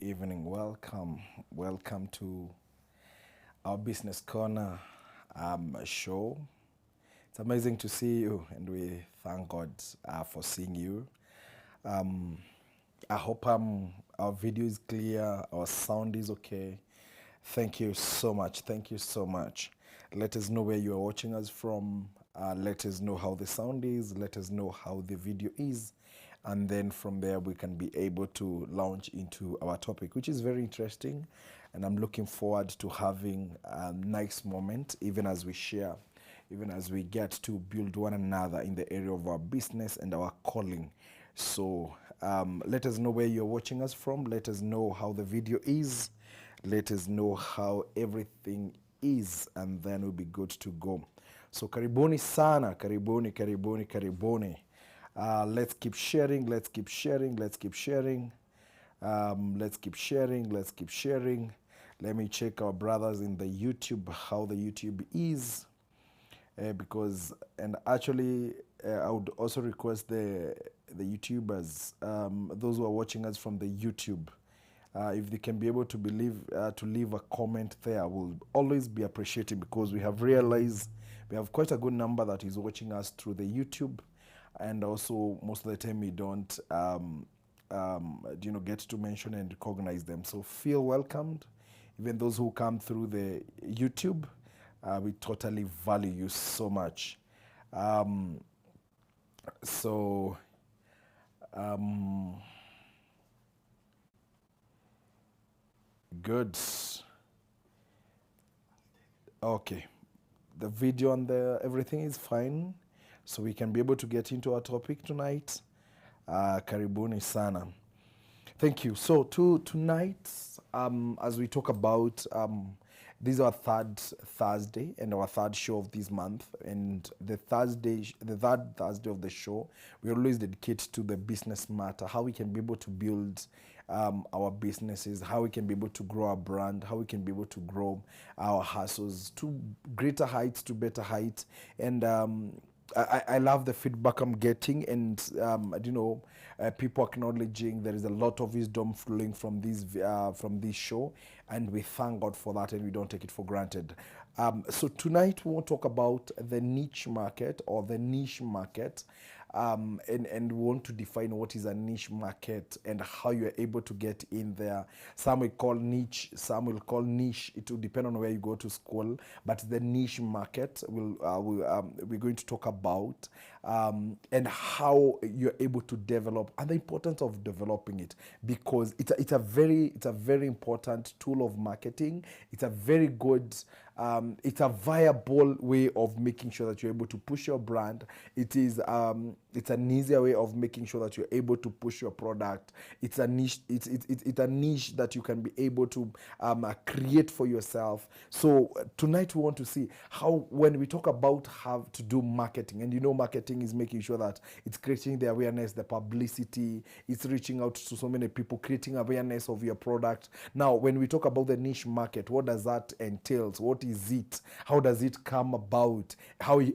evening. Welcome to our Business Corner show. It's amazing to see you, and we thank God for seeing you. I hope our video is clear, our sound is okay. Thank you so much. Thank you so much. Let us know where you are watching us from. Let us know how the sound is. Let us know how the video is. And then from there, we can be able to launch into our topic, which is very interesting. And I'm looking forward to having a nice moment, even as we share, even as we get to build one another in the area of our business and our calling. So let us know where you're watching us from. Let us know how the video is. Let us know how everything is, and then we'll be good to go. So karibuni sana, karibuni. Let's keep sharing, let's keep sharing, let's keep sharing. Let's keep sharing, let's keep sharing. Let me check our brothers in the YouTube, how the YouTube is. Because, and actually, I would also request the YouTubers, those who are watching us from the YouTube, if they can be able to leave a comment there, will always be appreciated, because we have realized we have quite a good number that is watching us through the YouTube, and also most of the time we don't get to mention and recognize them. So feel welcomed, even those who come through the YouTube. We totally value you so much. So good. Okay, the video and everything is fine, so we can be able to get into our topic tonight. Karibuni sana. Thank you. So tonight, as we talk about, this is our third Thursday and our third show of this month. And the third Thursday of the show, we always dedicate to the business matter, how we can be able to build our businesses, how we can be able to grow our brand, how we can be able to grow our hustles to greater heights, to better heights. And I love the feedback I'm getting, and people acknowledging there is a lot of wisdom flowing from this show, and we thank God for that, and we don't take it for granted. So tonight we want to talk about the niche market, or the niche market. And we want to define what is a niche market and how you're able to get in there. Some will call niche, some will call niche. It will depend on where you go to school. But the niche market we're going to talk about, and how you're able to develop, and the importance of developing it, because it's a very important tool of marketing. It's a very good. It's a viable way of making sure that you're able to push your brand. It's an easier way of making sure that you're able to push your product. It's a niche. It's a niche that you can be able to create for yourself. So tonight we want to see how, when we talk about how to do marketing, and marketing is making sure that it's creating the awareness, the publicity, it's reaching out to so many people, creating awareness of your product. Now, when we talk about the niche market, what does that entail? What is it? How does it come about?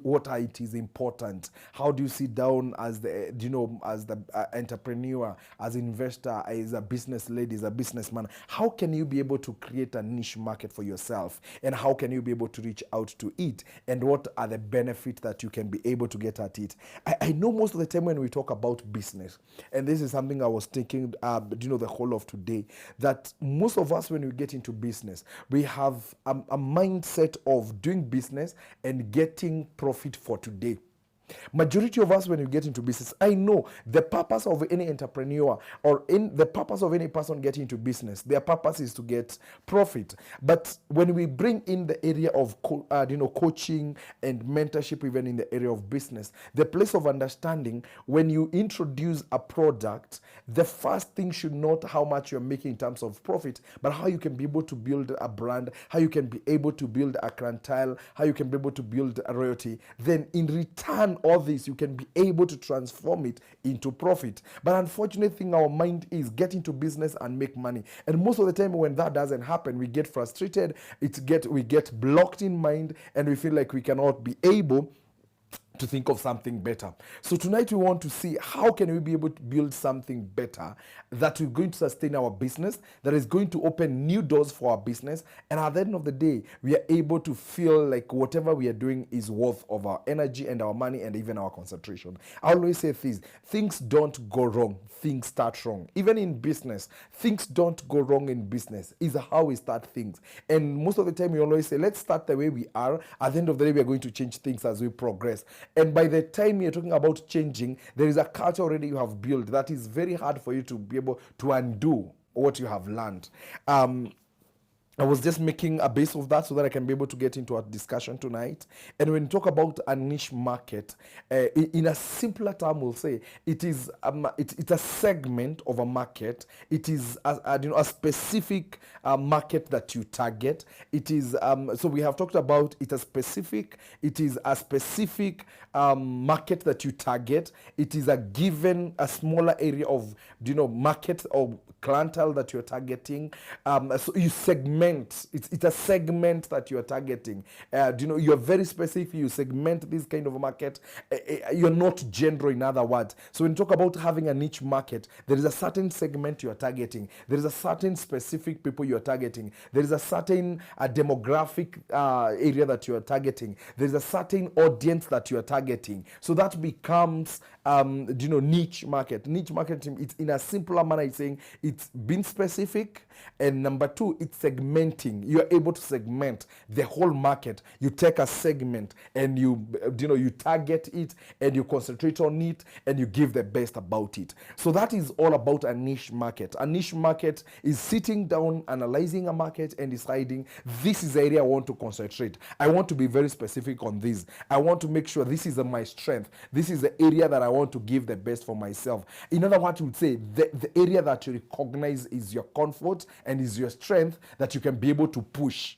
What are it is important? How do you sit down as the entrepreneur, as investor, as a business lady, as a businessman? How can you be able to create a niche market for yourself, and how can you be able to reach out to it, and what are the benefits that you can be able to get at it? I know most of the time when we talk about business, and this is something I was thinking, the whole of today, that most of us, when we get into business, we have a mindset of doing business and getting profit for today. Majority of us, when you get into business, I know the purpose of any entrepreneur, or in the purpose of any person getting into business, their purpose is to get profit. But when we bring in the area of coaching and mentorship, even in the area of business, the place of understanding, when you introduce a product, the first thing should not how much you're making in terms of profit, but how you can be able to build a brand, how you can be able to build a clientele, how you can be able to build a royalty. Then in return, all this, you can be able to transform it into profit. But unfortunate thing, our mind is get into business and make money. And most of the time when that doesn't happen, we get frustrated, we get blocked in mind, and we feel like we cannot be able to think of something better. So tonight we want to see how can we be able to build something better that is going to sustain our business, that is going to open new doors for our business, and at the end of the day, we are able to feel like whatever we are doing is worth of our energy and our money and even our concentration. I always say this, things don't go wrong, things start wrong. Even in business, things don't go wrong in business. It's how we start things. And most of the time we always say, let's start the way we are. At the end of the day, we are going to change things as we progress. And by the time you're talking about changing, there is a culture already you have built that is very hard for you to be able to undo what you have learned. I was just making a base of that so that I can be able to get into our discussion tonight. And when you talk about a niche market, in a simpler term, we'll say it's a segment of a market. It is a specific market that you target. It is so we have talked about it is a specific market that you target. It is a smaller area of market or clientele that you're targeting. So you segment. It's a segment that you're targeting. You're very specific. You segment this kind of a market. You're not general, in other words. So when you talk about having a niche market, there is a certain segment you're targeting. There is a certain specific people you're targeting. There is a certain demographic area that you're targeting. There is a certain audience that you're targeting. So that becomes niche market. Niche market, it's in a simpler manner, it's saying it's being specific, and number two, it's segmenting. You're able to segment the whole market. You take a segment and you target it and you concentrate on it and you give the best about it. So that is all about a niche market. A niche market is sitting down, analyzing a market and deciding, this is the area I want to concentrate. I want to be very specific on this. I want to make sure this is my strength. This is the area that I want to give the best for myself. In other words, we would say the area that you recognize is your comfort and is your strength that you can be able to push.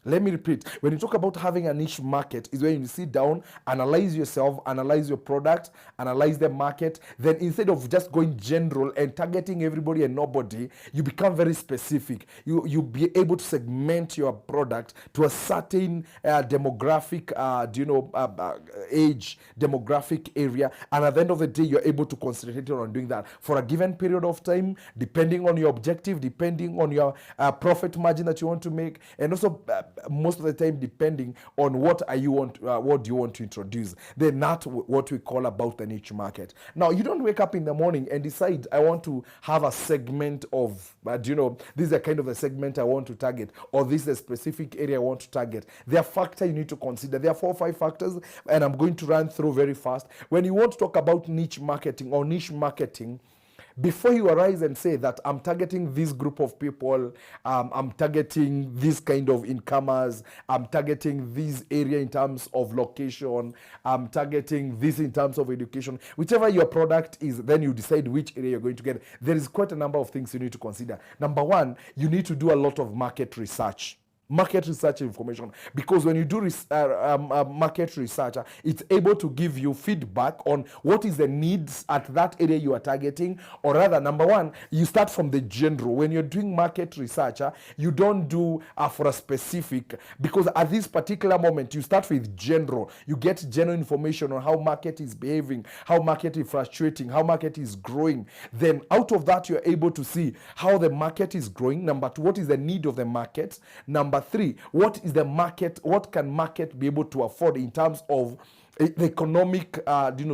Let me repeat. When you talk about having a niche market, is when you sit down, analyze yourself, analyze your product, analyze the market. Then instead of just going general and targeting everybody and nobody, you become very specific. You be able to segment your product to a certain demographic, age, demographic area. And at the end of the day, you're able to concentrate on doing that for a given period of time, depending on your objective, depending on your profit margin that you want to make, and also most of the time depending on what do you want to introduce. Then that's what we call about the niche market. Now, you don't wake up in the morning and decide, I want to have a segment of this is a kind of a segment I want to target, or this is a specific area I want to target. There are factors you need to consider. There are 4 or 5 factors, and I'm going to run through very fast. When you want to talk about niche marketing or niche marketing, before you arise and say that I'm targeting this group of people, I'm targeting this kind of incomers, I'm targeting this area in terms of location, I'm targeting this in terms of education, whichever your product is, then you decide which area you're going to get. There is quite a number of things you need to consider. Number one, you need to do a lot of market research information, because when you do market research, it's able to give you feedback on what is the needs at that area you are targeting. Or rather, number one, you start from the general. When you're doing market research, you don't do for a specific, because at this particular moment you start with general. You get general information on how market is behaving, how market is fluctuating, how market is growing. Then out of that, you're able to see how the market is growing. Number two, what is the need of the market? Number three, what is the market? What can market be able to afford in terms of the economic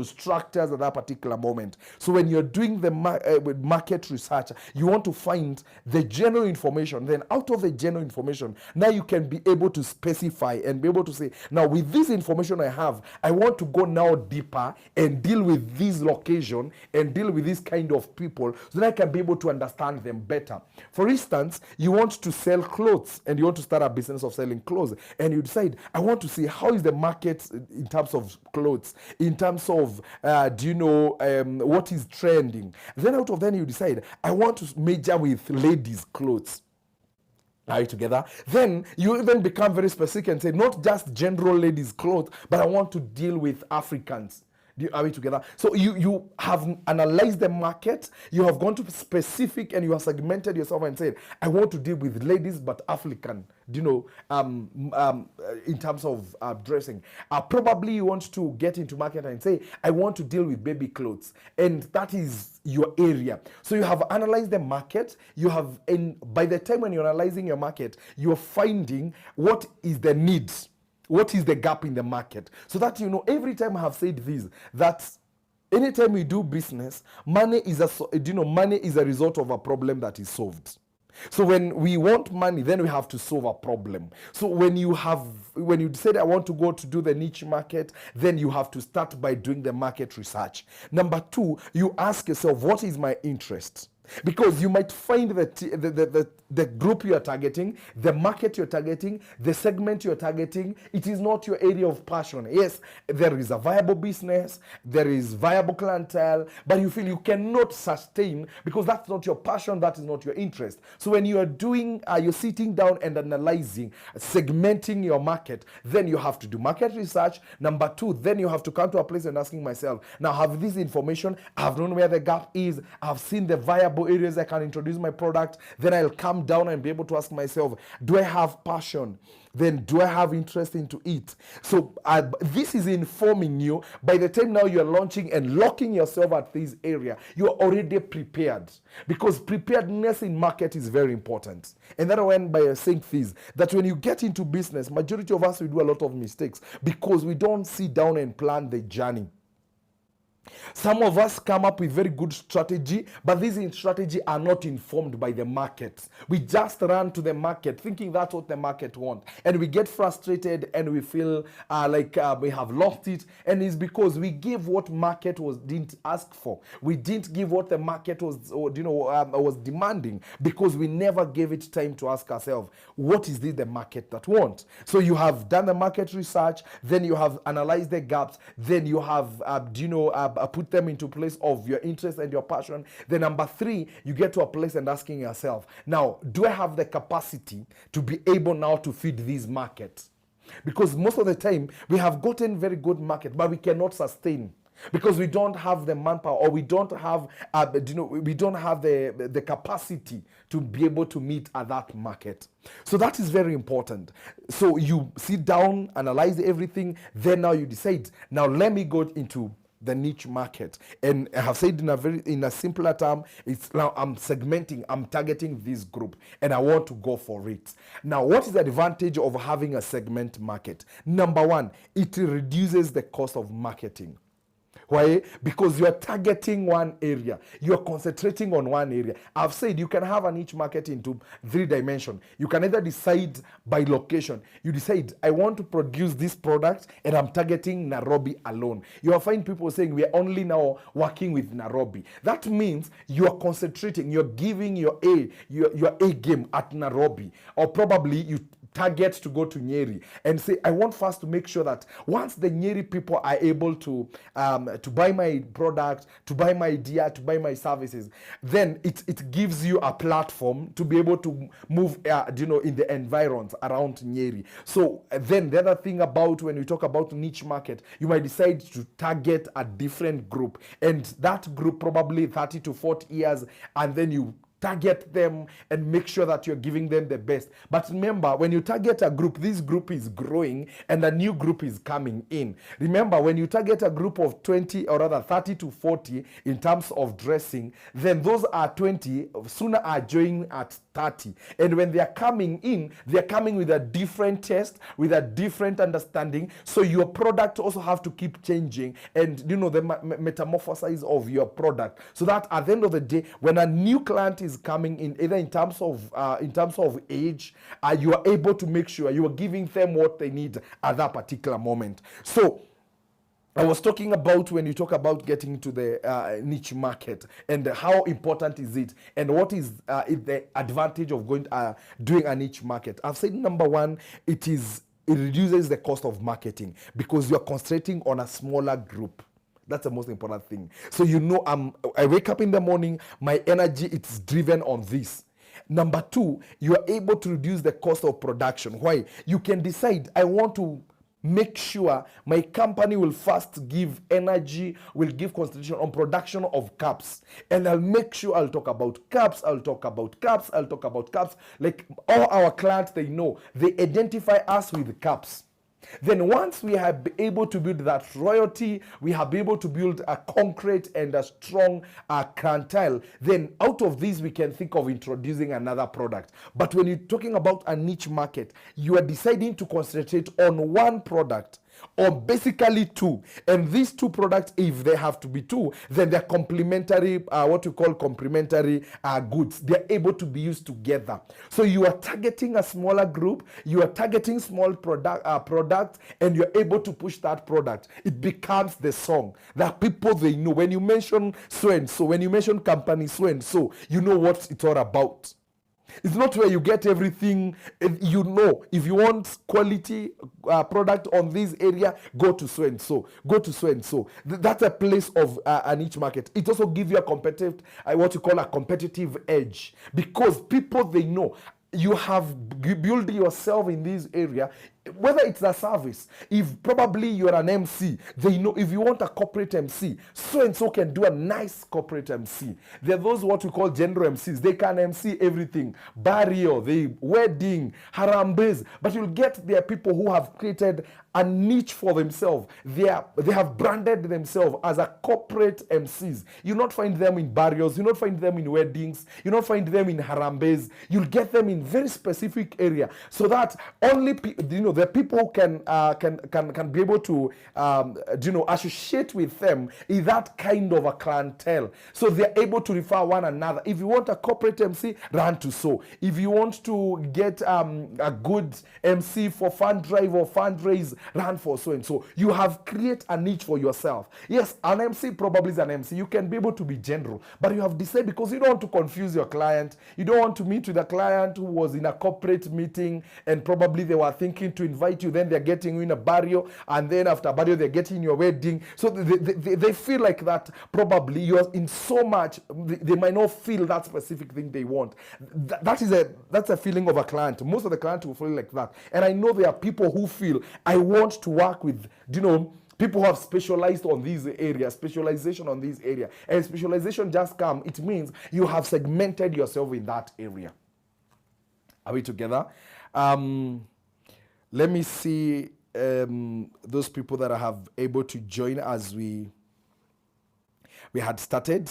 structures at that particular moment? So when you're doing the market research, you want to find the general information. Then out of the general information, now you can be able to specify and be able to say, now with this information I have, I want to go now deeper and deal with this location and deal with this kind of people, so that I can be able to understand them better. For instance, you want to sell clothes and you want to start a business of selling clothes, and you decide, I want to see how is the market in terms of clothes, in terms of what is trending. Then out of then you decide, I want to major with ladies clothes. Are you together? Then you even become very specific and say, not just general ladies clothes, but I want to deal with Africans. Are we together? So you have analyzed the market, you have gone to specific, and you have segmented yourself and said, I want to deal with ladies but African, in terms of dressing. Probably you want to get into market and say, I want to deal with baby clothes, and that is your area. So you have analyzed the market. You have, and by the time when you're analyzing your market, you're finding what is the need, what is the gap in the market, so that every time I have said this, that anytime we do business, money is a result of a problem that is solved. So when we want money, then we have to solve a problem. So when you said I want to go to do the niche market, then you have to start by doing the market research. Number two, you ask yourself, what is my interest? Because you might find that the group you are targeting, the market you're targeting, the segment you're targeting, it is not your area of passion. Yes, there is a viable business, there is viable clientele, but you feel you cannot sustain because that's not your passion, that is not your interest. So when you are doing, you're sitting down and analyzing, segmenting your market, then you have to do market research. Number two, then you have to come to a place and asking myself, now have this information, I've known where the gap is, I've seen the viable areas I can introduce my product, then I'll come down and be able to ask myself, do I have passion? Then do I have interest into it? So this is informing you. By the time now you're launching and locking yourself at this area, you're already prepared, because preparedness in market is very important. And that went by saying this, that when you get into business, majority of us, we do a lot of mistakes because we don't sit down and plan the journey. Some of us come up with very good strategy, but these strategy are not informed by the market. We just run to the market thinking that's what the market wants, and we get frustrated and we feel like we have lost it. And it's because we give what market didn't ask for. We didn't give what the market was demanding, because we never gave it time to ask ourselves, what is this the market that wants? So you have done the market research, then you have analyzed the gaps, then you have put them into place of your interest and your passion. Then number three, you get to a place and asking yourself, now, do I have the capacity to be able now to feed these markets? Because most of the time, we have gotten very good market, but we cannot sustain, because we don't have the manpower, or we don't have the capacity to be able to meet at that market. So that is very important. So you sit down, analyze everything, then now you decide, now let me go into the niche market. And I have said in a simpler term, it's now I'm segmenting, I'm targeting this group, and I want to go for it. Now, what is the advantage of having a segment market? Number one, it reduces the cost of marketing. Why? Because you are targeting one area. You are concentrating on one area. I've said you can have a niche market into 3 dimensions. You can either decide by location. You decide, I want to produce this product and I'm targeting Nairobi alone. You will find people saying we are only now working with Nairobi. That means you are concentrating. You're giving your A game at Nairobi. Or probably you target to go to Nyeri and say, I want first to make sure that once the Nyeri people are able to buy my product, to buy my idea, to buy my services, then it gives you a platform to be able to move in the environs around Nyeri. So then the other thing about when we talk about niche market, you might decide to target a different group, and that group probably 30 to 40 years, and then you target them and make sure that you're giving them the best. But remember, when you target a group, this group is growing and a new group is coming in. Remember, when you target a group of 20 or rather 30 to 40 in terms of dressing, then those are 20 sooner are joining at 30. And when they are coming in, they are coming with a different taste, with a different understanding. So your product also have to keep changing, and the metamorphosis of your product, so that at the end of the day, when a new client is coming in, either in terms of age, you are able to make sure you are giving them what they need at that particular moment. So I was talking about when you talk about getting into the niche market and how important is it, and what is the advantage of doing a niche market. I've said number one, it reduces the cost of marketing because you're concentrating on a smaller group. That's the most important thing. So I wake up in the morning, my energy, it's driven on this. Number two, you are able to reduce the cost of production. Why? You can decide, I want to make sure my company will first give energy, will give concentration on production of caps. And I'll make sure I'll talk about caps, I'll talk about caps, I'll talk about caps. Like all our clients, they know, they identify us with caps. Then once we have been able to build that royalty, we have been able to build a concrete and a strong clientele, then out of this we can think of introducing another product. But when you're talking about a niche market, you are deciding to concentrate on one product, or basically two. And these two products, if they have to be two, then they're complementary, what we call complementary goods. They're able to be used together. So you are targeting a smaller group, you are targeting small product, and you're able to push that product. It becomes the song that people, they know. When you mention so and so, when you mention company so and so, you know what it's all about. It's not where you get everything. You know, if you want quality product on this area, go to so and so. Go to so and so. That's a place of a niche market. It also gives you a competitive, what you call a competitive edge, because people, they know you have built yourself in this area. Whether it's a service, if probably you're an MC, they know if you want a corporate MC, so and so can do a nice corporate MC. They're those what we call general MCs. They can MC everything, burial, the wedding, harambes. But you'll get there people who have created a niche for themselves. They have branded themselves as a corporate MCs. You'll not find them in burials. You'll not find them in weddings. You'll not find them in harambes. You'll get them in very specific area, so that only the people who can be able to associate with them is that kind of a clientele. So they're able to refer one another. If you want a corporate MC, run to so. If you want to get a good MC for fund drive or fundraise, run for so and so. You have created a niche for yourself. Yes, an MC probably is an MC. You can be able to be general, but you have decided, because you don't want to confuse your client. You don't want to meet with a client who was in a corporate meeting and probably they were thinking to invite you, then they're getting you in a burial, and then after burial they're getting your wedding. So they feel like that probably you're in so much, they might not feel that specific thing they want. That's a feeling of a client. Most of the clients will feel like that. And I know there are people who feel, I want to work with, people who have specialized on these areas, specialization on this area. And specialization just come, it means you have segmented yourself in that area. Are we together? Let me see those people that I have able to join as we had started.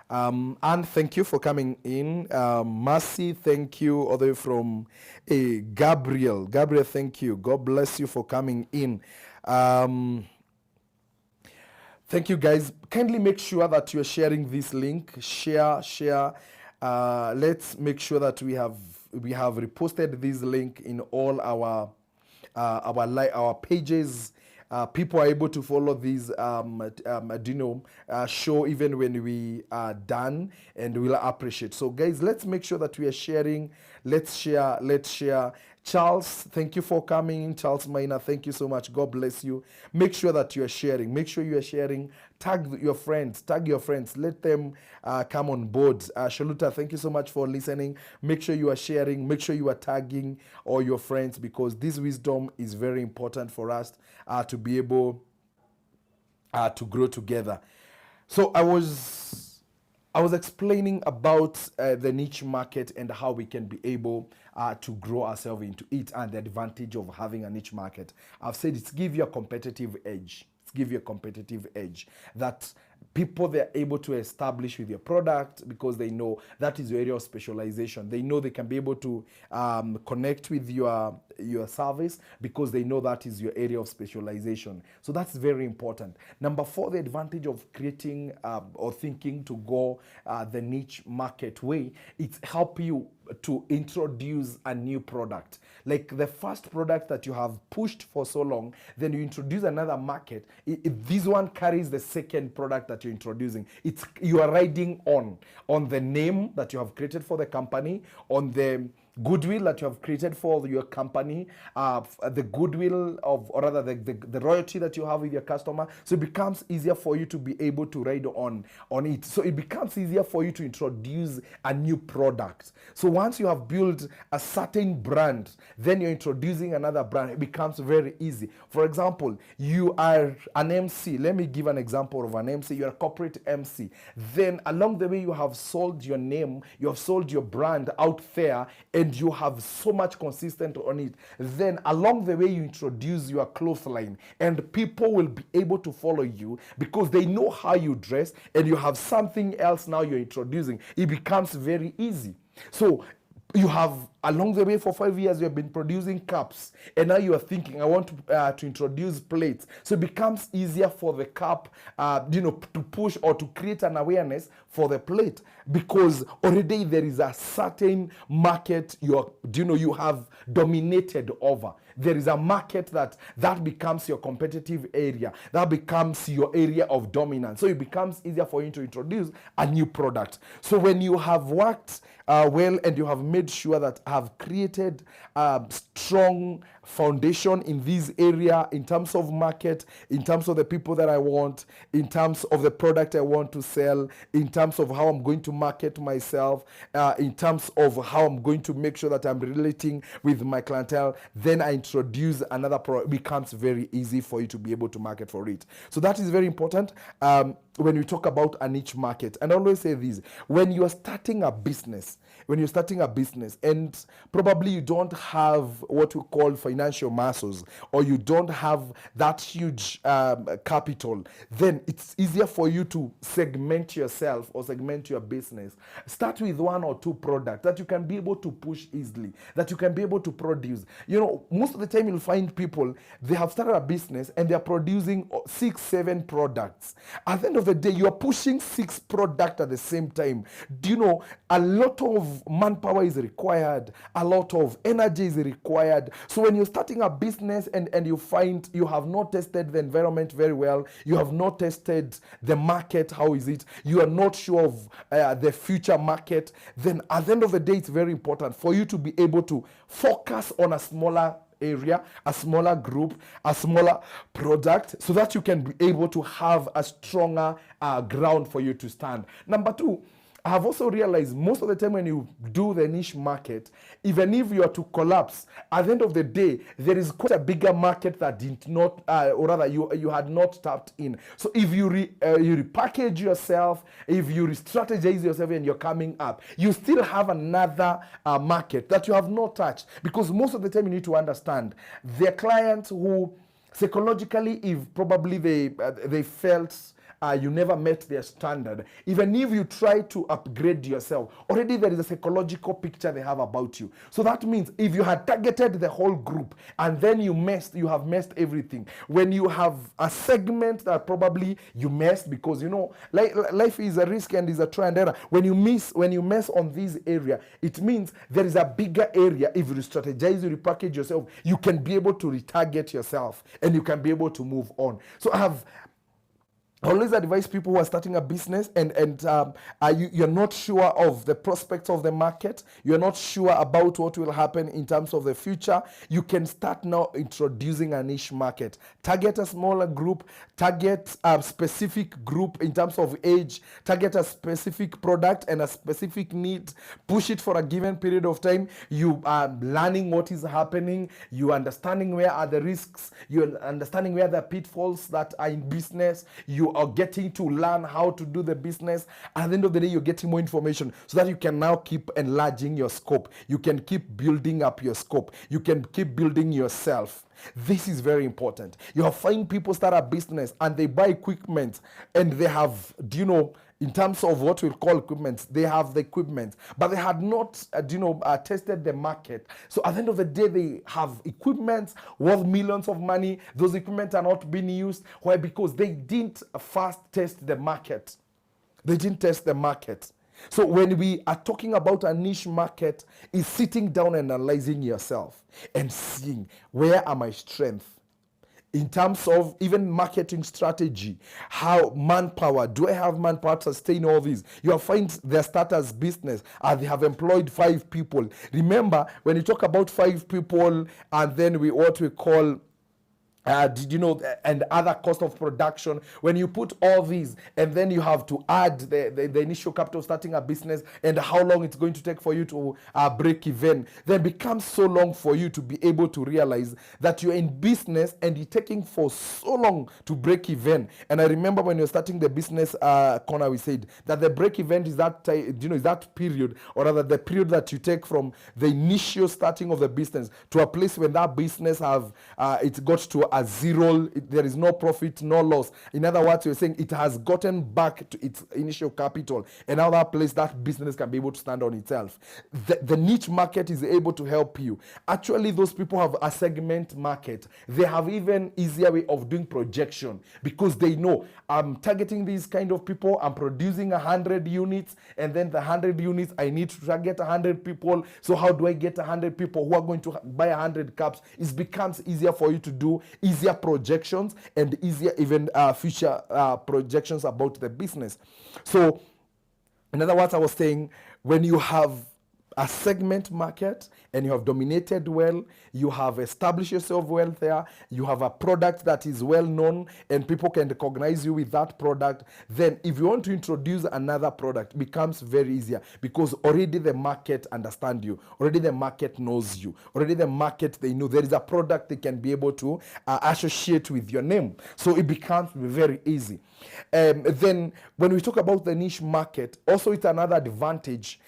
And thank you for coming in. Mercy, thank you. All the way from Gabriel. Gabriel, thank you. God bless you for coming in. Thank you, guys. Kindly make sure that you're sharing this link. Share. Let's make sure that we have reposted this link in all our pages. People are able to follow these show even when we are done, and we'll appreciate. So guys, let's make sure that we are sharing. Let's share. Charles, thank you for coming in. Charles Maina, thank you so much. God bless you. Make sure that you are sharing. Make sure you are sharing. Tag your friends. Let them come on board. Shaluta, thank you so much for listening. Make sure you are sharing. Make sure you are tagging all your friends, because this wisdom is very important for us to be able to grow together. So I was explaining about the niche market and how we can be able to grow ourselves into it, and the advantage of having a niche market. I've said it's give you a competitive edge. That people, they're able to establish with your product because they know that is your area of specialization. They know they can be able to connect with your service because they know that is your area of specialization. So that's very important. Number 4, the advantage of creating or thinking to go the niche market way, it's help you to introduce a new product. Like the first product that you have pushed for so long, then you introduce another market. If this one carries the second product that you're introducing, you are riding on the name that you have created for the company, on the goodwill that you have created for your company, the goodwill of, or rather the royalty that you have with your customer. So it becomes easier for you to be able to ride on it. So it becomes easier for you to introduce a new product. So once you have built a certain brand, then you're introducing another brand. It becomes very easy. For example, you are an MC. Let me give an example of an MC. You're a corporate MC. Then along the way, you have sold your name, you have sold your brand out there, and you have so much consistent on it. Then along the way, you introduce your clothesline, and people will be able to follow you because they know how you dress, and you have something else now you're introducing. It becomes very easy. So you have, along the way, for 5 years, you have been producing cups, and now you are thinking, I want to introduce plates. So it becomes easier for the cup, to push or to create an awareness for the plate, because already there is a certain market you have dominated over. There is a market that becomes your competitive area. That becomes your area of dominance. So it becomes easier for you to introduce a new product. So when you have worked well, and you have made sure that have created a strong foundation in this area in terms of market, in terms of the people that I want, in terms of the product I want to sell, in terms of how I'm going to market myself, in terms of how I'm going to make sure that I'm relating with my clientele, then I introduce another product. It becomes very easy for you to be able to market for it. So that is very important when we talk about a niche market. And I always say this: when you are starting a business, and probably you don't have what we call financial muscles, or you don't have that huge capital, then it's easier for you to segment yourself or segment your business. Start with 1 or 2 products that you can be able to push easily, that you can be able to produce. Most of the time you'll find people, they have started a business and they're producing 6, 7 products. At the end of the day, you are pushing 6 products at the same time. A lot of manpower is required, a lot of energy is required. So when you're starting a business and you find you have not tested the environment very well, you have not tested the market, how is it, you are not sure of the future market, then at the end of the day, it's very important for you to be able to focus on a smaller area, a smaller group, a smaller product, so that you can be able to have a stronger ground for you to stand. Number 2, I have also realized most of the time when you do the niche market, even if you are to collapse, at the end of the day, there is quite a bigger market that did not, or rather you had not tapped in. So if you repackage yourself, if you re-strategize yourself and you're coming up, you still have another market that you have not touched. Because most of the time you need to understand, their clients who psychologically, if probably they felt you never met their standard, even if you try to upgrade yourself, already there is a psychological picture they have about you. So that means if you had targeted the whole group and then you have messed everything. When you have a segment that probably you messed, because life is a risk and is a try and error. When you mess on this area, it means there is a bigger area. If you strategize, you repackage yourself, you can be able to retarget yourself and you can be able to move on. So I always advise people who are starting a business and you're not sure of the prospects of the market, you're not sure about what will happen in terms of the future, you can start now introducing a niche market. Target a smaller group, target a specific group in terms of age, target a specific product and a specific need, push it for a given period of time. You are learning what is happening, you understanding where are the risks, you're understanding where the pitfalls that are in business, you are getting to learn how to do the business. At the end of the day, you're getting more information so that you can now keep enlarging your scope. You can keep building up your scope. You can keep building yourself. This is very important. You have find people start a business and they buy equipment and they have, in terms of what we call equipment, they have the equipment, but they had not, tested the market. So at the end of the day, they have equipment worth millions of money. Those equipment are not being used. Why? Because they didn't first test the market. They didn't test the market. So when we are talking about a niche market, is sitting down and analyzing yourself and seeing where are my strengths. in terms of even marketing strategy, how manpower, do I have manpower to sustain all these? You'll find their starters business, they have employed 5 people. Remember, when you talk about 5 people, and then what we call did you know, and other cost of production, when you put all these and then you have to add the initial capital starting a business and how long it's going to take for you to break even, then it becomes so long for you to be able to realize that you're in business and you're taking for so long to break even. And I remember when you're starting the business corner, we said that the break even is that is that period, or rather the period that you take from the initial starting of the business to a place when that business have it got to a zero, there is no profit, no loss. In other words, you're saying it has gotten back to its initial capital, and now that place, that business can be able to stand on itself. The niche market is able to help you. Actually, those people have a segment market. They have even easier way of doing projection, because they know, I'm targeting these kind of people, I'm producing 100 units, and then the 100 units, I need to target 100 people. So how do I get 100 people who are going to buy 100 cups? It becomes easier for you to do easier projections and easier even future projections about the business. So in other words, I was saying, when you have a segment market and you have dominated well, you have established yourself well there, you have a product that is well known and people can recognize you with that product, then if you want to introduce another product, it becomes very easier, because already the market understands you, already the market knows you, already the market, they know there is a product they can be able to associate with your name. So it becomes very easy. Then when we talk about the niche market, also it's another advantage.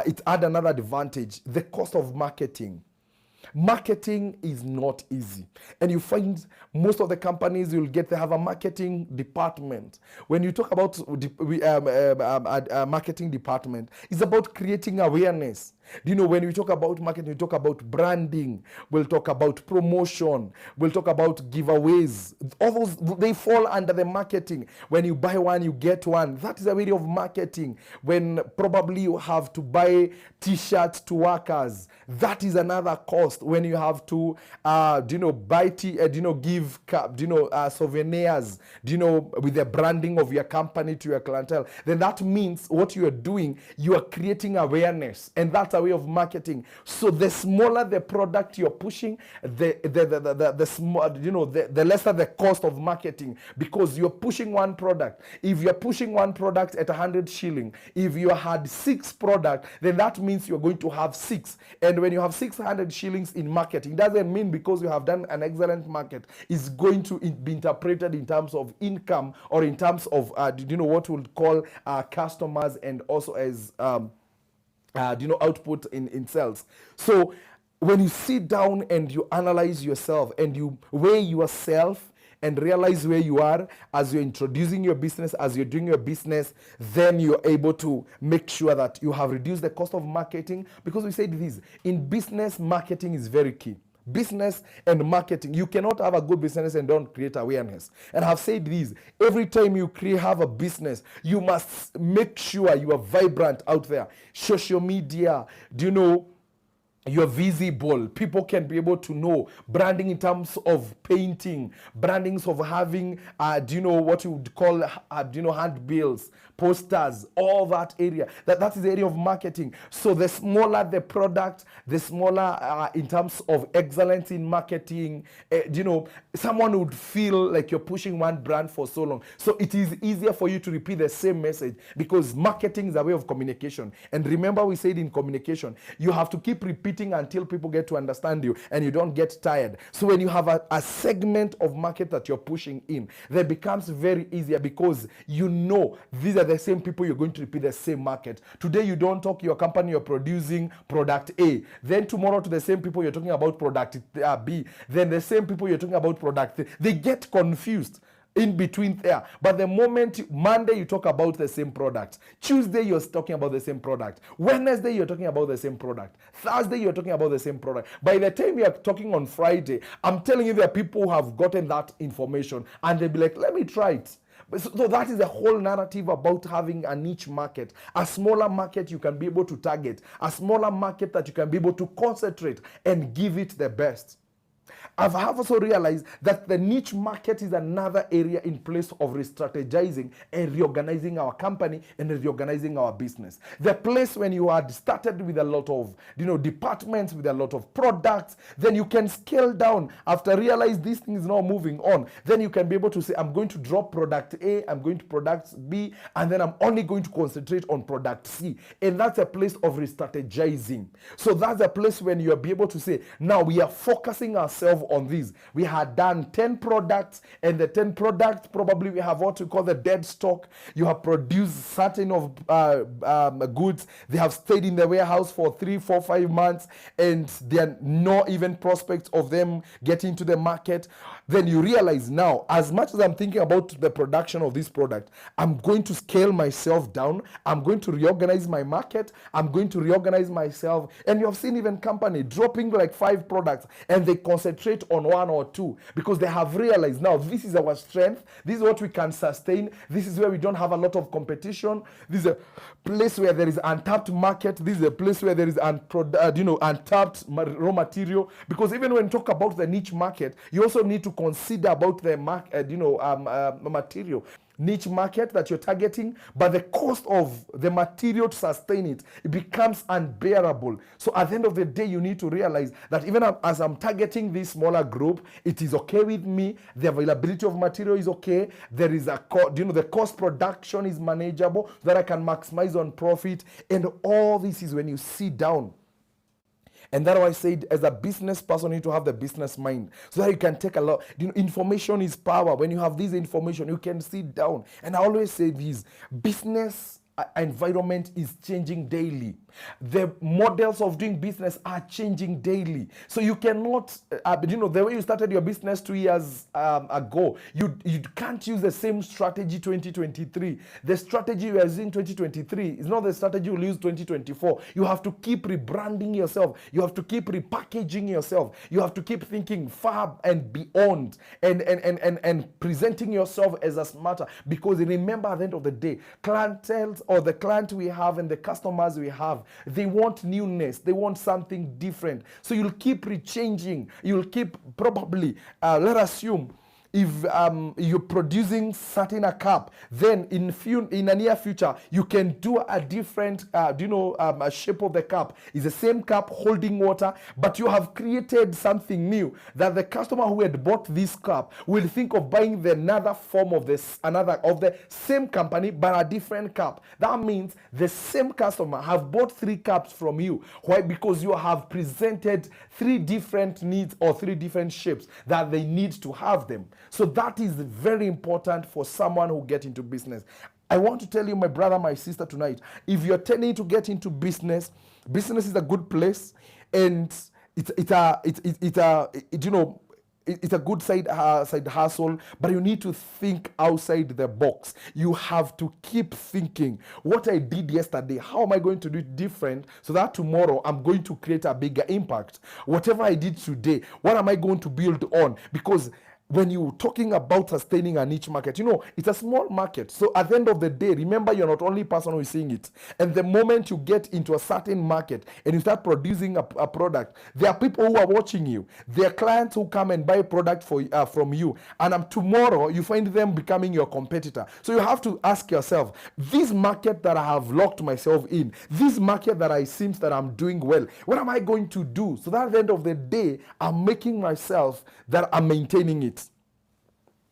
It adds another advantage, the cost of marketing. Marketing is not easy, and you find most of the companies you'll get, they have a marketing department. When you talk about marketing department, it's about creating awareness. You know, when we talk about marketing, we talk about branding, we'll talk about promotion, we'll talk about giveaways. All those, they fall under the marketing. When you buy one, you get one. That is a way of marketing. When probably you have to buy t-shirts to workers, that is another cost. When you have to, buy give souvenirs, with the branding of your company to your clientele, then that means what you are doing, you are creating awareness, and that's a way of marketing. So the smaller the product you're pushing, the lesser the cost of marketing, because you're pushing one product. If you're pushing one product at 100 shilling, if you had 6 products, then that means you're going to have 6. And when you have 600 shillings in marketing, doesn't mean because you have done an excellent market is going to be interpreted in terms of income, or in terms of what we'll call customers, and also as output in sales. So when you sit down and you analyze yourself and you weigh yourself and realize where you are as you're introducing your business, as you're doing your business, then you're able to make sure that you have reduced the cost of marketing. Because we said this, in business, marketing is very key. Business and marketing, you cannot have a good business and don't create awareness. And I've said this, every time you have a business, you must make sure you are vibrant out there. Social media, you're visible. People can be able to know. Branding in terms of painting, brandings of having, what you would call, handbills, posters, all that area. That is the area of marketing. So the smaller the product, the smaller in terms of excellence in marketing, someone would feel like you're pushing one brand for so long. So it is easier for you to repeat the same message, because marketing is a way of communication. And remember, we said in communication, you have to keep repeating until people get to understand you and you don't get tired. So when you have a segment of market that you're pushing in, that becomes very easier, because these are the same people you're going to repeat the same market. Today you don't talk your company, you're producing product A. Then tomorrow to the same people you're talking about product B. Then the same people you're talking about product C. They get confused in between there. But the moment Monday you talk about the same product, Tuesday you're talking about the same product, Wednesday you're talking about the same product, Thursday you're talking about the same product. By the time you're talking on Friday, I'm telling you, there are people who have gotten that information and they'll be like, let me try it. So that is the whole narrative about having a niche market. A smaller market you can be able to target. A smaller market that you can be able to concentrate and give it the best. I have also realized that the niche market is another area in place of re-strategizing and reorganizing our company and reorganizing our business. The place when you had started with a lot of departments, with a lot of products, then you can scale down after realize this thing is not moving on. Then you can be able to say, I'm going to drop product A, I'm going to product B, and then I'm only going to concentrate on product C. And that's a place of re-strategizing. So that's a place when you'll be able to say, now we are focusing ourselves on this. We had done 10 products, and the 10 products, probably we have what we call the dead stock. You have produced certain of goods. They have stayed in the warehouse for 3, 4, 5 months, and there are no even prospects of them getting to the market. Then you realize now, as much as I'm thinking about the production of this product, I'm going to scale myself down. I'm going to reorganize my market. I'm going to reorganize myself. And you have seen even company dropping like 5 products, and they concentrate on 1 or 2 because they have realized now this is our strength. This is what we can sustain. This is where we don't have a lot of competition. This is a place where there is untapped market. This is a place where there is untapped raw material. Because even when you talk about the niche market, you also need to consider about the material. Niche market that you're targeting, but the cost of the material to sustain it becomes unbearable. So at the end of the day, you need to realize that even as I'm targeting this smaller group, it is okay with me. The availability of material is okay. There is the cost production is manageable so that I can maximize on profit. And all this is when you sit down. And that's why I said, as a business person, you need to have the business mind so that you can take a lot. Information is power. When you have this information, you can sit down. And I always say this, business environment is changing daily. The models of doing business are changing daily. So you cannot, the way you started your business 2 years ago, you can't use the same strategy 2023. The strategy you are using 2023 is not the strategy you'll use 2024. You have to keep rebranding yourself. You have to keep repackaging yourself. You have to keep thinking far and beyond and presenting yourself as a smarter. Because remember, at the end of the day, clientele or the client we have and the customers we have, they want newness. They want something different. So you'll keep rechanging. You'll keep probably, let us assume, if you're producing certain a cup, then in a near future, you can do a different, a shape of the cup. It's the same cup holding water, but you have created something new that the customer who had bought this cup will think of buying another form of the same company, but a different cup. That means the same customer have bought 3 cups from you. Why? Because you have presented 3 different needs or 3 different shapes that they need to have them. So that is very important for someone who get into business. I want to tell you, my brother, my sister, tonight, if you're tending to get into business, business is a good place, and it's a good side hustle, but you need to think outside the box. You have to keep thinking, what I did yesterday, how am I going to do it different so that tomorrow I'm going to create a bigger impact? Whatever I did today, what am I going to build on? Because when you're talking about sustaining a niche market, it's a small market. So at the end of the day, remember, you're not only person who is seeing it. And the moment you get into a certain market and you start producing a product, there are people who are watching you. There are clients who come and buy a product from you. And tomorrow, you find them becoming your competitor. So you have to ask yourself, this market that I have locked myself in, this market that I seems that I'm doing well, what am I going to do? So that at the end of the day, I'm making myself that I'm maintaining it.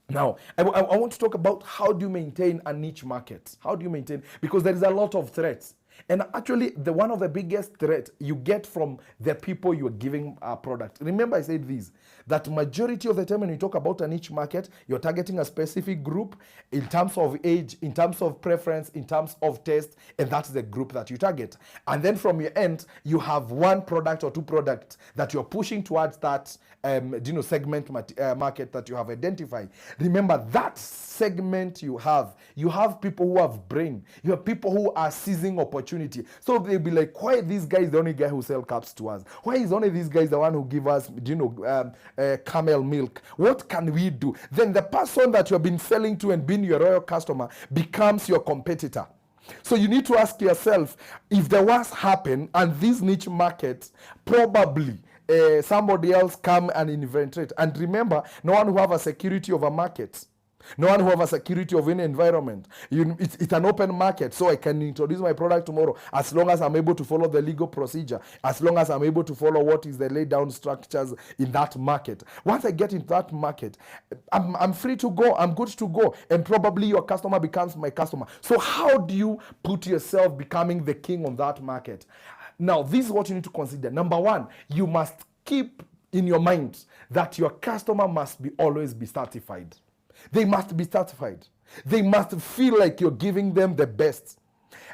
Now, I want to talk about how do you maintain a niche market? How do you maintain? Because there is a lot of threats. And actually, one of the biggest threats you get from the people you're giving a product. Remember, I said this, that majority of the time when you talk about a niche market, you're targeting a specific group in terms of age, in terms of preference, in terms of taste, and that's the group that you target. And then from your end, you have 1 product or 2 products that you're pushing towards that segment market that you have identified. Remember, that segment you have people who have brain. You have people who are seizing opportunity. So they'll be like, why this guy is the only guy who sells cups to us? Why is only this guy the one who give us, camel milk? What can we do? Then the person that you have been selling to and being your royal customer becomes your competitor. So you need to ask yourself, if the worst happen and this niche market probably somebody else come and invent it. And remember, no one who have a security of a market. No one who have a security of any environment. It's an open market, so I can introduce my product tomorrow as long as I'm able to follow the legal procedure, as long as I'm able to follow what is the laid down structures in that market. Once I get into that market, I'm free to go, I'm good to go, and probably your customer becomes my customer. So how do you put yourself becoming the king on that market? Now, this is what you need to consider. Number one, you must keep in your mind that your customer must always be satisfied. They must be satisfied. They must feel like you're giving them the best.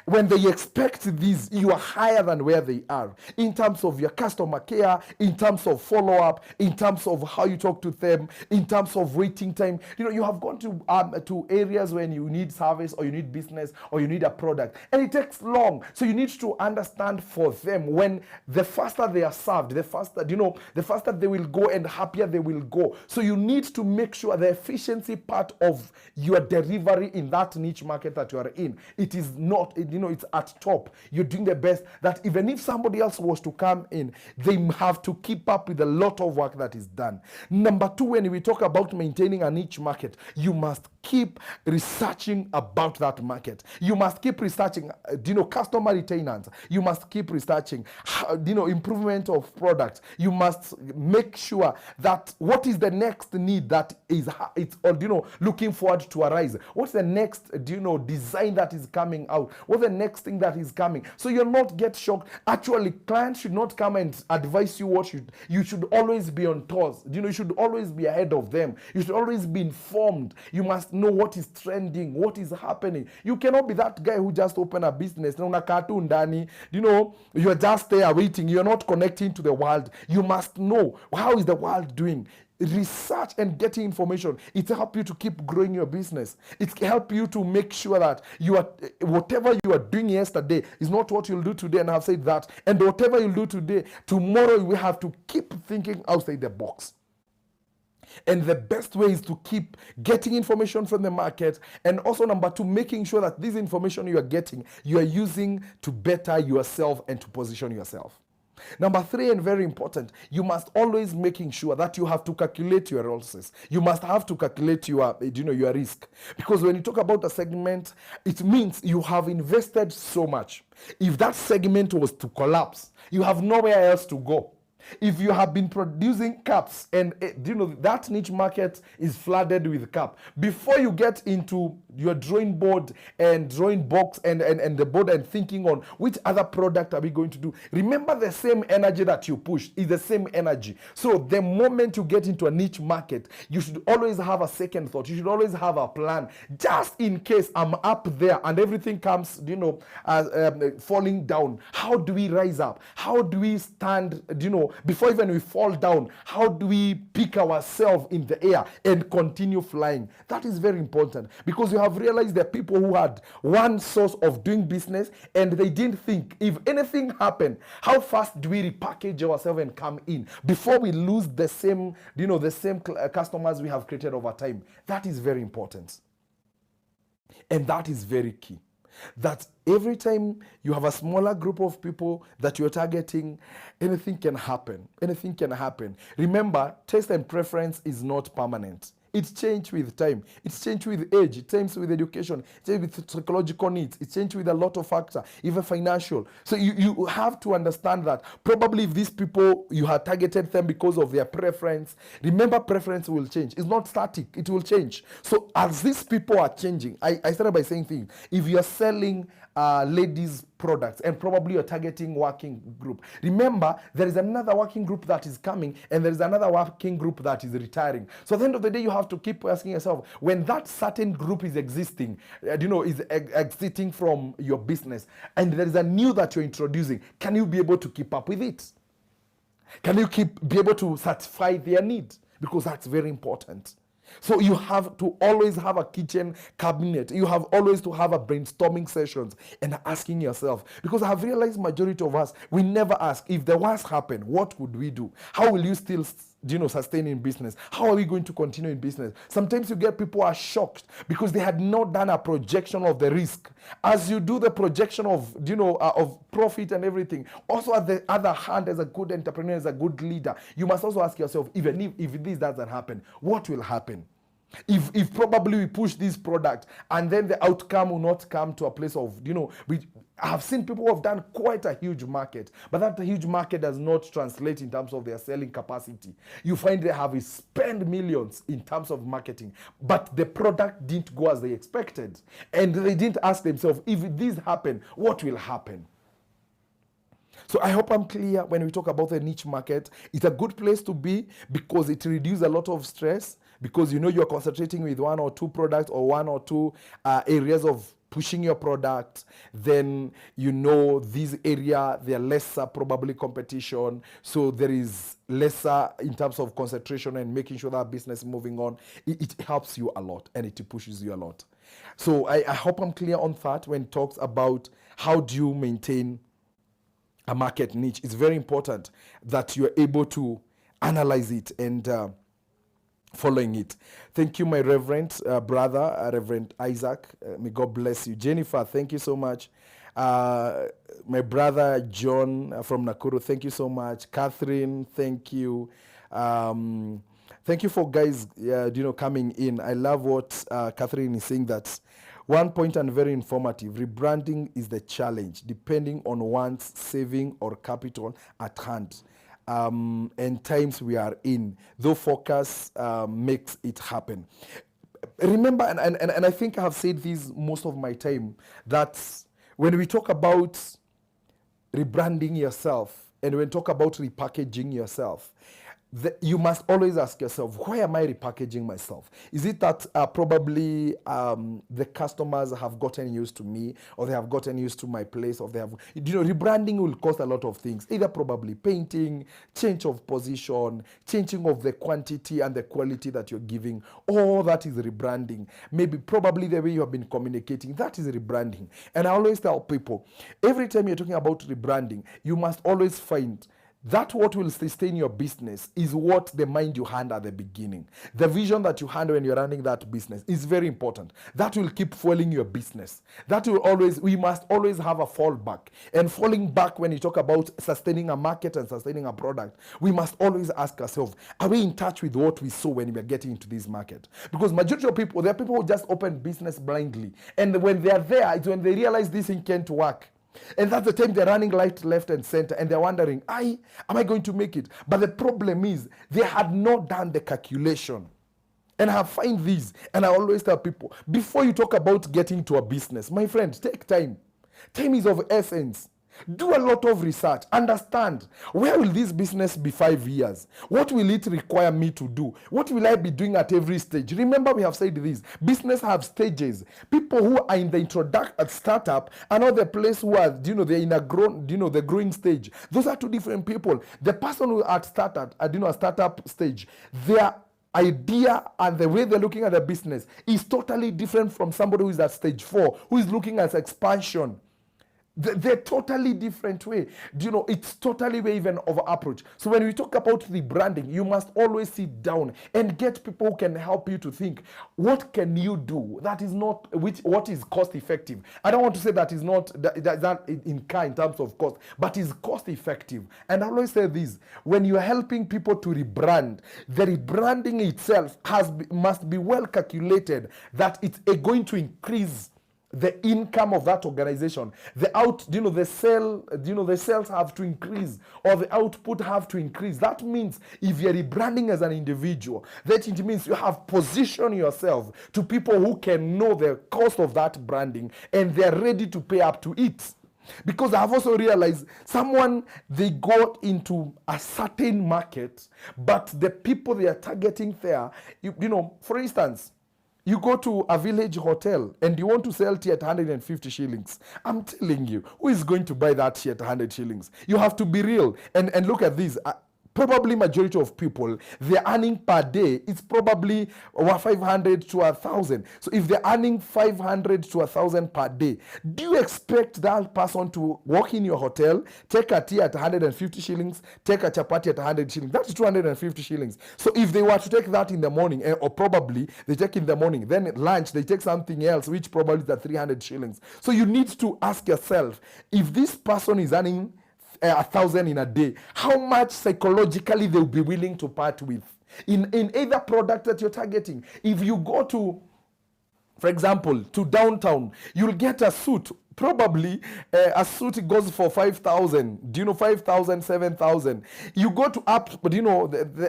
When they expect this, you are higher than where they are in terms of your customer care, in terms of follow-up, in terms of how you talk to them, in terms of waiting time. You have gone to areas when you need service or you need business or you need a product, and it takes long. So you need to understand for them, when the faster they are served, the faster they will go and happier they will go. So you need to make sure the efficiency part of your delivery in that niche market that you are in, it is not, it's at top. You're doing the best, that even if somebody else was to come in, they have to keep up with a lot of work that is done. Number two, when we talk about maintaining a niche market, you must keep researching about that market. You must keep researching, customer retainers. You must keep researching, improvement of products. You must make sure that what is the next need that is, looking forward to arise. What's the next, design that is coming out? What's the next thing that is coming? So you'll not get shocked. Actually, clients should not come and advise you you should always be on toes. You should always be ahead of them. You should always be informed. You must know what is trending, what is happening. You cannot be that guy who just opened a business. You're just there waiting. You're not connecting to the world. You must know, how is the world doing? Research and getting information. It helps you to keep growing your business. It helps you to make sure that whatever you are doing yesterday is not what you'll do today. And I've said that. And whatever you'll do today, tomorrow you will have to keep thinking outside the box. And the best way is to keep getting information from the market. And also, number two, making sure that this information you are getting, you are using to better yourself and to position yourself. Number three, and very important, you must always making sure that you have to calculate your losses. You must have to calculate your risk. Because when you talk about a segment, it means you have invested so much. If that segment was to collapse, you have nowhere else to go. If you have been producing caps and that niche market is flooded with cap, before you get into your drawing board and drawing box and the board and thinking on which other product are we going to do, remember the same energy that you push is the same energy. So the moment you get into a niche market, you should always have a second thought. You should always have a plan, just in case I'm up there and everything comes falling down. How do we rise up? How do we stand, before even we fall down? How do we pick ourselves in the air and continue flying? That is very important, because you have realized there are people who had one source of doing business and they didn't think, if anything happened, how fast do we repackage ourselves and come in before we lose the same customers we have created over time. That is very important. And that is very key. That every time you have a smaller group of people that you're targeting, anything can happen. Anything can happen. Remember, taste and preference is not permanent. It changes with time. It changes with age. It changes with education. It changes with psychological needs. It changes with a lot of factors, even financial. So you have to understand that probably if these people, you have targeted them because of their preference, remember, preference will change. It's not static. It will change. So as these people are changing, I started by saying things. If you're selling ladies products and probably you're targeting working group, remember there is another working group that is coming and there is another working group that is retiring. So at the end of the day, you have to keep asking yourself, when that certain group is existing, is exiting from your business, and there is a new that you're introducing, can you be able to keep up with it? Can you be able to satisfy their need? Because that's very important. So you have to always have a kitchen cabinet. You have always to have a brainstorming sessions and asking yourself, because I have realized majority of us, we never ask, if the worst happened, what would we do? How will you still sustain in business? How are we going to continue in business? Sometimes you get people are shocked because they had not done a projection of the risk. As you do the projection of of profit and everything, also at the other hand, as a good entrepreneur, as a good leader, you must also ask yourself, even if this doesn't happen, what will happen? If probably we push this product and then the outcome will not come to a place of, I have seen people who have done quite a huge market, but that huge market does not translate in terms of their selling capacity. You find they have spent millions in terms of marketing, but the product didn't go as they expected. And they didn't ask themselves, if this happen, what will happen? So I hope I'm clear when we talk about the niche market. It's a good place to be because it reduces a lot of stress, because you're concentrating with one or two products or one or two areas of pushing your product. Then this area, there are lesser probably competition, so there is lesser in terms of concentration and making sure that business is moving on. It helps you a lot and it pushes you a lot. So I hope I'm clear on that when it talks about how do you maintain a market niche. It's very important that you're able to analyze it and following it. Thank you, my reverend brother, Reverend Isaac. May God bless you. Jennifer, thank you so much. My brother John from Nakuru, thank you so much. Catherine, thank you. Thank you for guys, coming in. I love what Catherine is saying, that one point and very informative. Rebranding is the challenge, depending on one's saving or capital at hand. And times we are in, though focus makes it happen. Remember, and I think I have said this most of my time, that when we talk about rebranding yourself and when we talk about repackaging yourself, you must always ask yourself, why am I repackaging myself? Is it that probably the customers have gotten used to me, or they have gotten used to my place, or they have, rebranding will cost a lot of things, either probably painting, change of position, changing of the quantity and the quality that you're giving. All that is rebranding. Maybe probably the way you have been communicating, that is rebranding. And I always tell people, every time you're talking about rebranding, you must always find that what will sustain your business is what the mind you had at the beginning. The vision that you had when you're running that business is very important. That will keep fueling your business. We must always have a fallback. And falling back when you talk about sustaining a market and sustaining a product, we must always ask ourselves, are we in touch with what we saw when we are getting into this market? Because majority of people, there are people who just open business blindly. And when they are there, it's when they realize this thing can't work. And that's the time they're running left and center, and they're wondering, am I going to make it? But the problem is they had not done the calculation. And I find this, and I always tell people, before you talk about getting to a business, my friend, take time. Time is of essence. Do a lot of research. Understand, where will this business be 5 years? What will it require me to do? What will I be doing at every stage? Remember, we have said this. Business have stages. People who are in the startup are not the place who are, they're in the growing stage. Those are two different people. The person who at a startup stage, their idea and the way they're looking at the business is totally different from somebody who is at stage 4, who is looking at expansion. They're totally different way. It's totally way even of approach. So when we talk about the branding, you must always sit down and get people who can help you to think, what can you do that is not, what is cost effective? I don't want to say that is not that in terms of cost, but is cost effective. And I always say this, when you're helping people to rebrand, the rebranding itself must be well calculated that it's going to increase the income of that organization. The sales have to increase, or the output have to increase. That means if you're rebranding as an individual, that it means you have positioned yourself to people who can know the cost of that branding and they're ready to pay up to it. Because I've also realized they got into a certain market, but the people they are targeting there, for instance, you go to a village hotel and you want to sell tea at 150 shillings. I'm telling you, who is going to buy that tea at 100 shillings? You have to be real. And look at this. probably majority of people, their earning per day is probably 500 to 1,000. So if they're earning 500 to 1,000 per day, do you expect that person to walk in your hotel, take a tea at 150 shillings, take a chapati at 100 shillings? That's 250 shillings. So if they were to take that in the morning, or probably they take in the morning, then at lunch they take something else, which probably is at 300 shillings. So you need to ask yourself, if this person is earning 1,000 in a day, how much psychologically they'll be willing to part with in either product that you're targeting. If you go to, for example, to downtown, you'll get a suit. Probably a suit goes for 5,000. Do you know 5,000, 7,000? You go to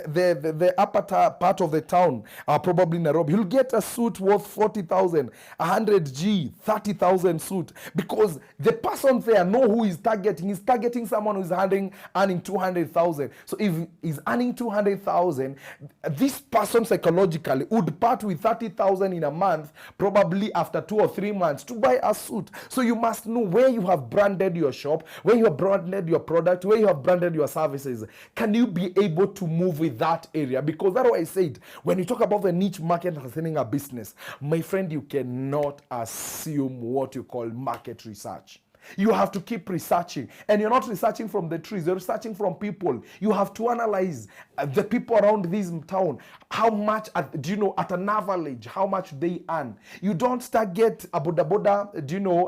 the upper part of the town, probably Nairobi, you'll get a suit worth 40,000, 100G, 30,000 suit, because the person there know who is targeting. He's targeting someone who's earning 200,000. So if he's earning 200,000, this person psychologically would part with 30,000 in a month, probably after 2 or 3 months, to buy a suit. So you must know where you have branded your shop, where you have branded your product, where you have branded your services. Can you be able to move with that area? Because that's why I said, when you talk about the niche market and sustaining a business, my friend, you cannot assume what you call market research. You have to keep researching, and you're not researching from the trees, you're researching from people. You have to analyze the people around this town. How much, at an average, how much they earn. You don't start get a boda,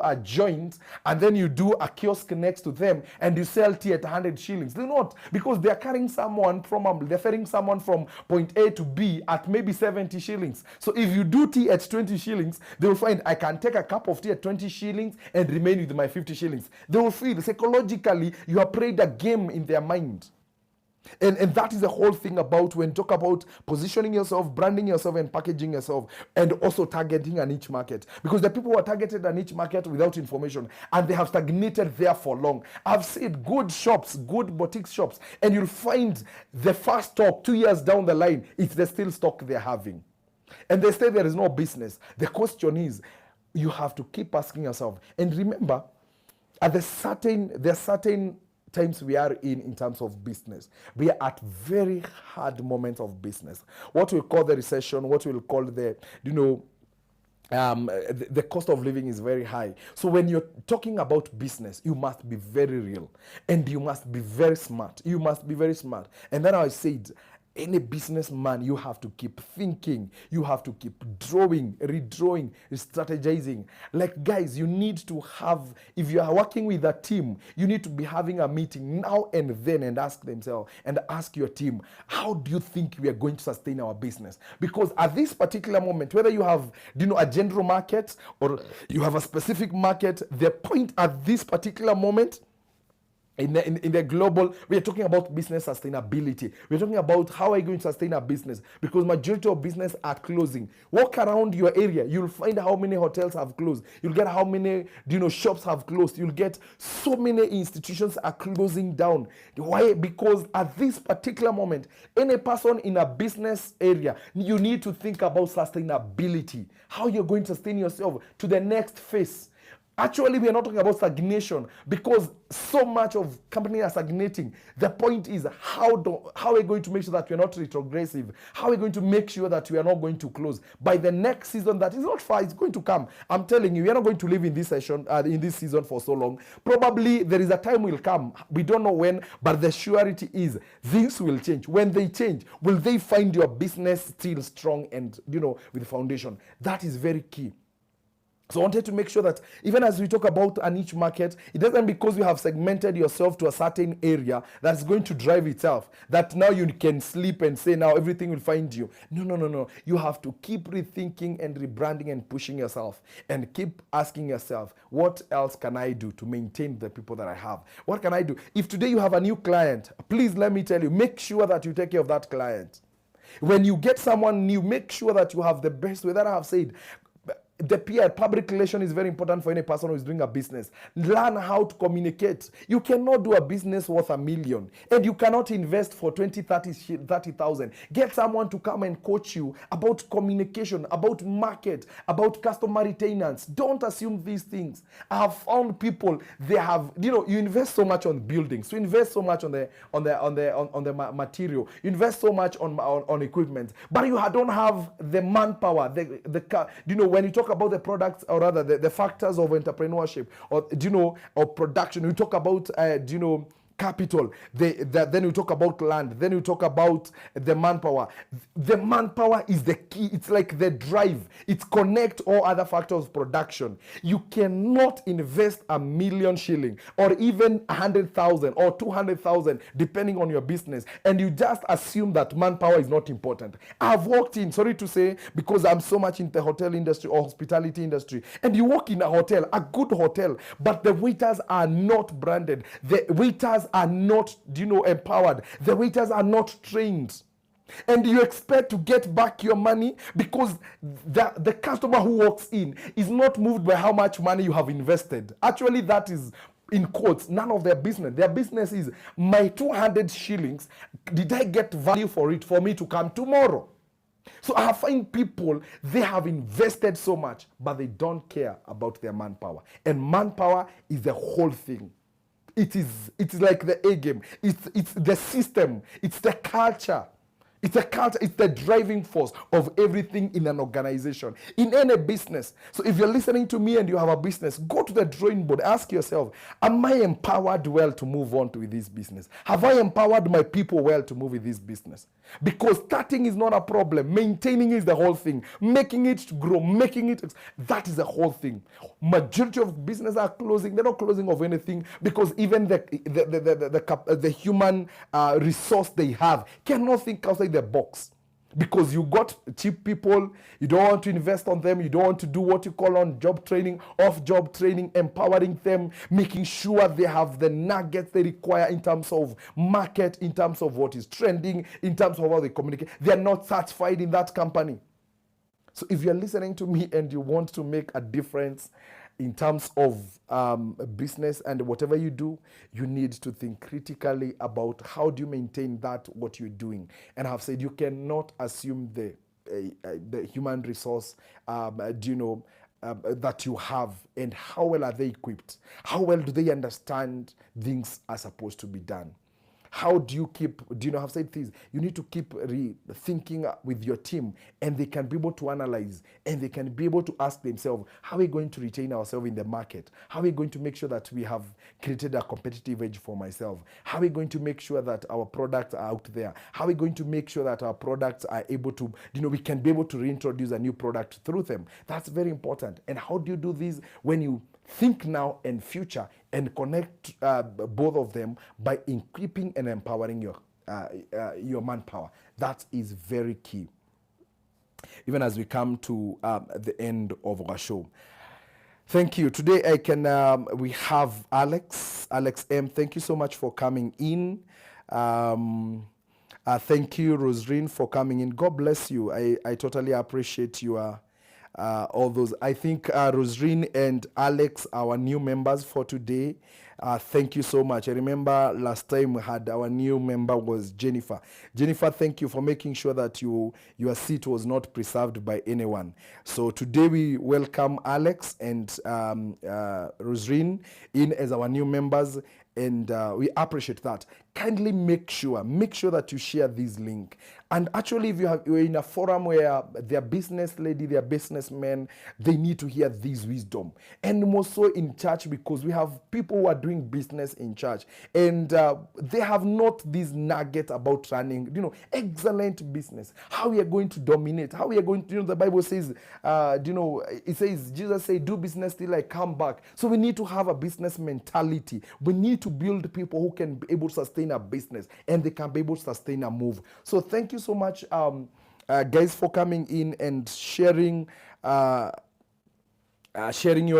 a joint, and then you do a kiosk next to them and you sell tea at 100 shillings. They're not, because they're carrying someone they're ferrying someone from point A to B at maybe 70 shillings. So if you do tea at 20 shillings, they will find, I can take a cup of tea at 20 shillings and remain with my 50 shillings. They will feel psychologically you have played a game in their mind. And that is the whole thing about when you talk about positioning yourself, branding yourself, and packaging yourself, and also targeting a niche market. Because the people who are targeted a niche market without information, and they have stagnated there for long. I've seen good shops, good boutique shops, and you'll find the first stock 2 years down the line, it's the still stock they're having. And they say there is no business. The question is, you have to keep asking yourself. And remember, at there are certain times we are in terms of business. We are at very hard moments of business. What we call the recession, what we'll call the cost of living is very high. So when you're talking about business, you must be very real, and you must be very smart. You must be very smart. And then I said, any businessman, you have to keep thinking. You have to keep drawing, redrawing, strategizing. Like, guys, you need to have, if you are working with a team, you need to be having a meeting now and then and ask your team, how do you think we are going to sustain our business? Because at this particular moment, whether you have, a general market or you have a specific market, the point at this particular moment, in the global, we are talking about business sustainability. We're talking about how are you going to sustain a business, because majority of business are closing. Walk around your area, you'll find how many hotels have closed. You'll get how many shops have closed. You'll get so many institutions are closing down. Why? Because at this particular moment, any person in a business area, you need to think about sustainability. How you're going to sustain yourself to the next phase. Actually, we are not talking about stagnation, because so much of companies are stagnating. The point is, how are we going to make sure that we are not retrogressive? How are we going to make sure that we are not going to close by the next season that is not far? It's going to come. I'm telling you, we are not going to live in this season for so long. Probably there is a time will come. We don't know when, but the surety is things will change. When they change, will they find your business still strong and with the foundation? That is very key. So I wanted to make sure that even as we talk about a niche market, it doesn't because you have segmented yourself to a certain area that's going to drive itself, that now you can sleep and say now everything will find you. No. You have to keep rethinking and rebranding and pushing yourself, and keep asking yourself, what else can I do to maintain the people that I have? What can I do? If today you have a new client, please let me tell you, make sure that you take care of that client. When you get someone new, make sure that you have the best way. That I have said, The PR, public relation, is very important for any person who is doing a business. Learn how to communicate. You cannot do a business worth $1 million and you cannot invest for 20, 30,000. Get someone to come and coach you about communication, about market, about customer retainers. Don't assume these things. I have found people, they have, you invest so much on buildings, you invest so much on the material, you invest so much on equipment, but you don't have the manpower, when you talk about the products, or rather the factors of entrepreneurship, or production, you talk about capital, then you talk about land, then you talk about the manpower. The manpower is the key. It's like the drive. It connects all other factors of production. You cannot invest $1 million shilling or even 100,000 or 200,000 depending on your business, and you just assume that manpower is not important. I've walked in, sorry to say, because I'm so much in the hotel industry or hospitality industry, and you walk in a hotel, a good hotel, but the waiters are not branded. The waiters are not, empowered. The waiters are not trained. And you expect to get back your money because the customer who walks in is not moved by how much money you have invested. Actually, that is, in quotes, none of their business. Their business is, my 200 shillings, did I get value for it for me to come tomorrow? So I find people, they have invested so much, but they don't care about their manpower. And manpower is the whole thing. It's like the A game. It's the system. It's the culture. It's a culture. It's the driving force of everything in an organization, in any business. So if you're listening to me and you have a business, go to the drawing board. Ask yourself, am I empowered well to move on with this business? Have I empowered my people well to move with this business? Because starting is not a problem. Maintaining is the whole thing. Making it grow, that is the whole thing. Majority of businesses are closing. They're not closing of anything because even the human resource they have cannot think outside the box. Because you got cheap people, you don't want to invest on them, you don't want to do what you call on job training, off-job training, empowering them, making sure they have the nuggets they require in terms of market, in terms of what is trending, in terms of how they communicate. They are not satisfied in that company. So if you're listening to me and you want to make a difference in terms of business and whatever you do, you need to think critically about how do you maintain that, what you're doing. And I've said you cannot assume the human resource, that you have, and how well are they equipped? How well do they understand things are supposed to be done? How do you keep, I've said things, you need to keep thinking with your team, and they can be able to analyze, and they can be able to ask themselves, how are we going to retain ourselves in the market? How are we going to make sure that we have created a competitive edge for myself? How are we going to make sure that our products are out there? How are we going to make sure that our products are able to, we can be able to reintroduce a new product through them? That's very important. And how do you do this? When you think now and future, and connect both of them by equipping and empowering your manpower. That is very key. Even as we come to the end of our show. Thank you. Today we have Alex M. Thank you so much for coming in. Thank you, Rosrine, for coming in. God bless you. I totally appreciate your all those. I think Rosrine and Alex, our new members for today. Thank you so much. I remember last time we had our new member was Jennifer. Jennifer, thank you for making sure that your seat was not preserved by anyone. So today we welcome Alex and Rosrine in as our new members, and we appreciate that. Kindly make sure that you share this link. And actually, if you're in a forum where their business lady, their businessmen, they need to hear this wisdom. And more so in church, because we have people who are doing business in church, and they have not this nugget about running, excellent business. How we are going to dominate, how we are going to, the Bible says, it says, Jesus said, do business till I come back. So we need to have a business mentality. We need to build people who can be able to sustain a business, and they can be able to sustain a move. So thank you so much, guys, for coming in and sharing your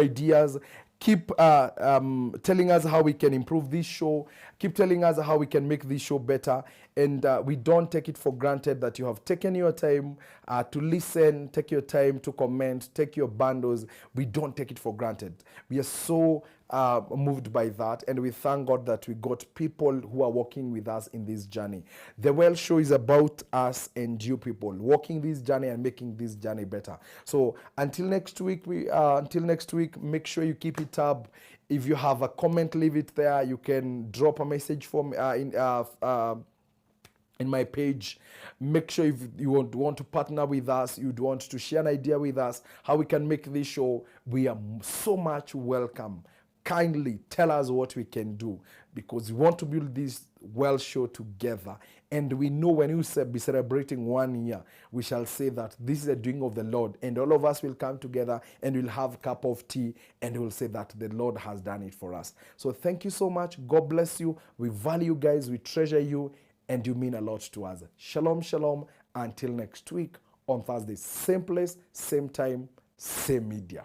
ideas. keep telling us how we can improve this show. Keep telling us how we can make this show better. And we don't take it for granted that you have taken your time to listen, take your time to comment, take your bundles. We don't take it for granted. We are so moved by that, and we thank God that we got people who are walking with us in this journey. The Well Show is about us and you people walking this journey and making this journey better. So until next week, make sure you keep it up. If you have a comment, leave it there. You can drop a message for me in my page. Make sure if you want to partner with us, you'd want to share an idea with us, how we can make this show, we are so much welcome. Kindly tell us what we can do, because we want to build this Well Show together. And we know when you be celebrating 1 year, we shall say that this is a doing of the Lord, and all of us will come together and we'll have a cup of tea and we'll say that the Lord has done it for us. So thank you so much. God bless you. We value you guys. We treasure you, and you mean a lot to us. Shalom, shalom. Until next week on Thursday, same place, same time, same media.